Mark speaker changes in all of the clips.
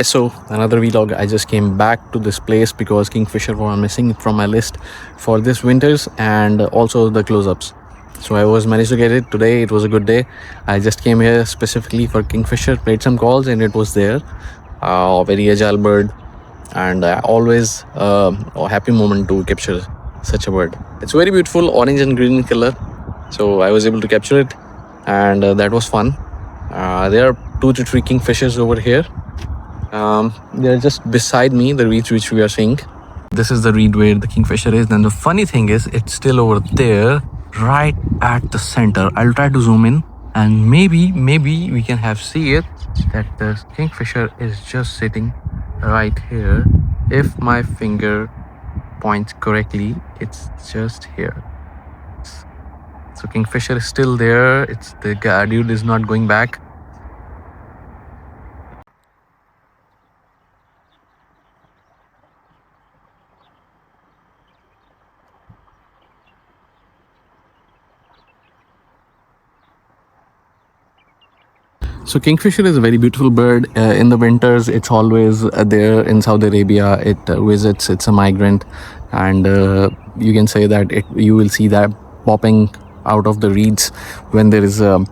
Speaker 1: So another vlog. I just came back to this place because kingfisher were missing from my list for this winters, and also the close-ups. So I was managed to get it today. It was a good day. I just came here specifically for kingfisher, played some calls, and it was there. Very agile bird, and always a happy moment to capture such a bird. It's very beautiful, orange and green in color. So I was able to capture it, and that was fun. There are 2 to 3 kingfishers over here. They're just beside me, the reeds which we are seeing. This is the reed where the kingfisher is. Then the funny thing is, it's still over there, right at the center. I'll try to zoom in, and maybe we can see it, that the kingfisher is just sitting right here. If my finger points correctly, it's just here. So kingfisher is still there. It's the dude is not going back. So kingfisher is a very beautiful bird. In the winters, it's always there in Saudi Arabia. It visits. It's a migrant, and you can say that you will see that popping out of the reeds when there is a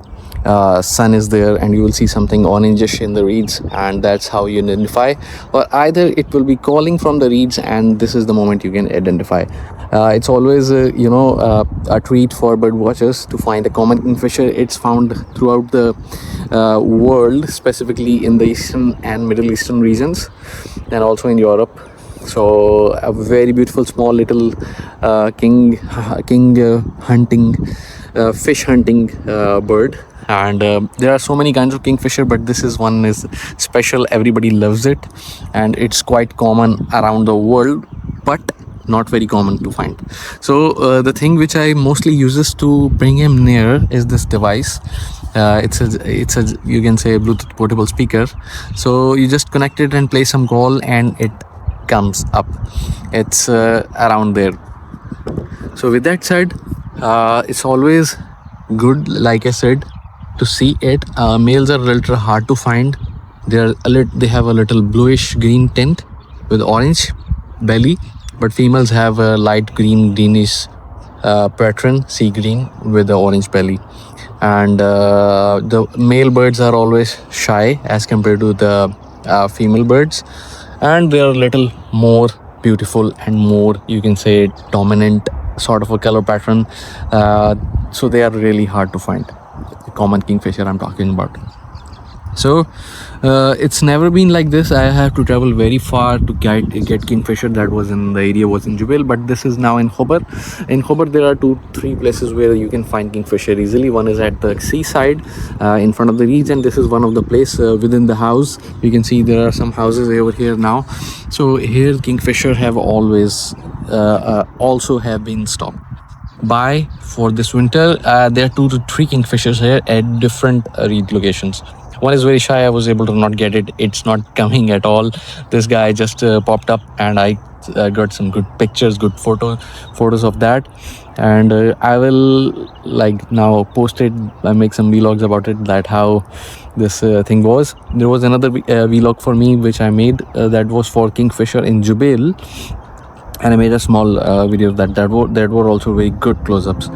Speaker 1: sun is there, and you will see something orangish in the reeds, and that's how you identify. Or either it will be calling from the reeds, and this is the moment you can identify. It's always a treat for bird watchers to find a common kingfisher. It's found throughout the world, specifically in the eastern and middle eastern regions, and also in Europe. So a very beautiful small little king hunting fish hunting bird. And there are so many kinds of kingfisher, but this is one is special. Everybody loves it, and it's quite common around the world, but not very common to find. So the thing which I mostly uses to bring him near is this device. It's a you can say Bluetooth portable speaker. So you just connect it and play some call, and it comes up. It's around there. So with that said, it's always good, like I said, to see it. Males are a little hard to find. They have a little bluish green tint with orange belly, but females have a light greenish pattern, sea green with the orange belly. And the male birds are always shy as compared to the female birds, and they are a little more beautiful and more, you can say, dominant sort of a color pattern. So they are really hard to find. The common kingfisher I'm talking about. So it's never been like this. I have to travel very far to get kingfisher. That was in the area was in Jubail, but this is now in Khobar. In Khobar there are 2-3 places where you can find kingfisher easily. One is at the seaside in front of the reeds, and this is one of the place within the house. You can see there are some houses over here now. So here kingfisher have always also have been stopped by for this winter. There are 2 to 3 kingfishers here at different reed locations. One is very shy. I was able to not get it. It's not coming at all. This guy just popped up, and I got some good pictures, good photos of that, and I will now post it. I make some vlogs about it, that how this thing was. There was another vlog for me which I made that was for kingfisher in Jubail, and I made a small video of that were also very good close-ups.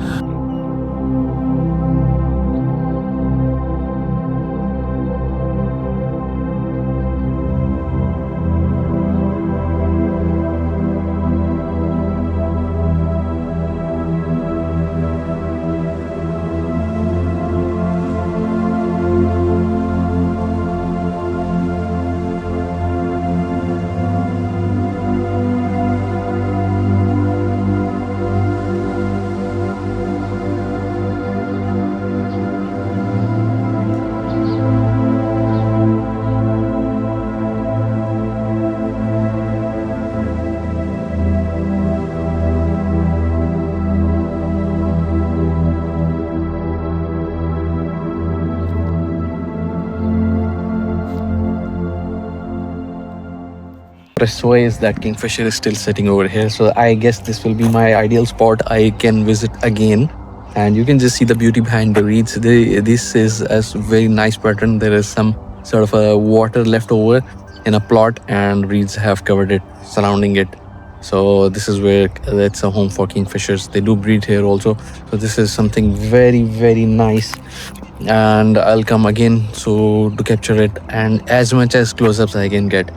Speaker 1: Expressway is that kingfisher is still sitting over here. So I guess this will be my ideal spot. I can visit again, and you can just see the beauty behind the reeds. This is a very nice pattern. There is some sort of a water left over, in a plot, and reeds have covered it, surrounding it. So this is where it's a home for kingfishers. They do breed here also. So this is something very, very nice, and I'll come again so to capture it and as much as close-ups I can get.